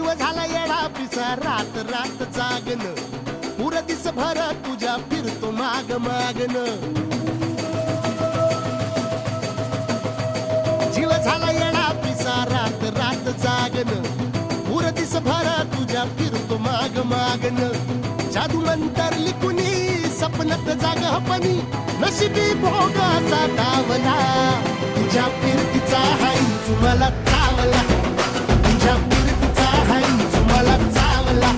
जीव झाला येडा पिसा रात रात जागन पुर दिस भर तुझ्या फिरतो माग मागन जीव झाला येडा पिसा रात रात जागन पुर दिस भर तुझ्या फिरतो माग मागन जादू मंतर लिकुनी सपनत जाग हपनी नशिबी भोगाचा डावला तुझ्या फिरतीचा हाईच मला चावला तुझ्या फिरतीचा हाईच मला चावला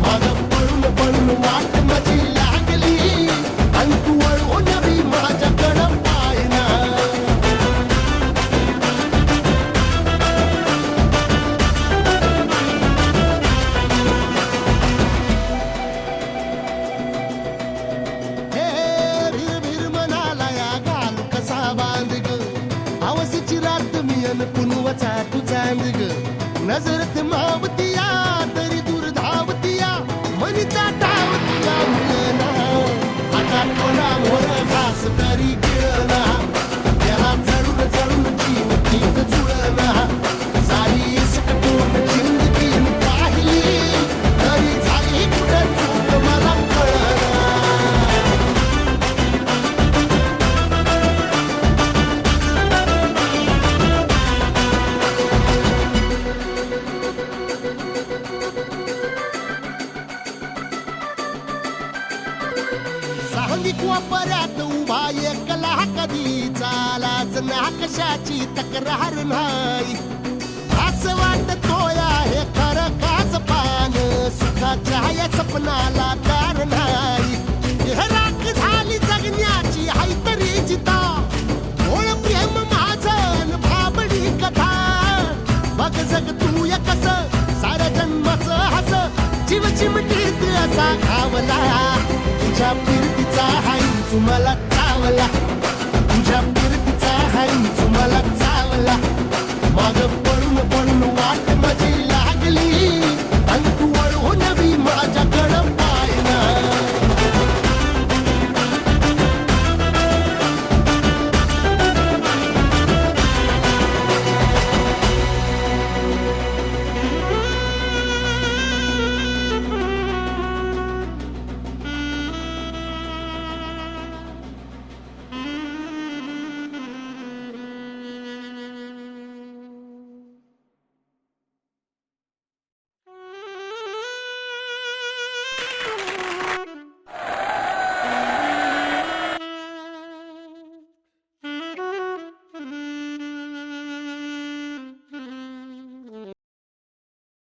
माग पळून पळून वाट माझी लागली आणि तू वळून बी माझ्याकडं पाहिना पुनवचा तू चांद ग नजरत मावतिया तरी दूर धावतिया मनीचा डाव तुझ्या मुलना आता कोणा मोर घास तरी गिळना त्याला चढून चढून जीव ठीक जुळना सारी सकटून जिंदगी पाहिली तरी झाली कुठं चूक मला कळना सांगिक वापऱ्यात उभा एकला कधी चालाच ना कशाची तक्रार नाही असं वाटतोय हे खरं काच पान सुखाच्या या सपनाला दार नाही राख झाली जगण्याची हाय तरी जिता ओळ प्रेम माझं भाबडी कथा बघ जग तू या कस साऱ्या जन्माचं हस जीव चिमटीत असा घावला तुझ्या फिरतीचा हाईच मला चावला तुझ्या फिरतीचा हाईच मला चावला माग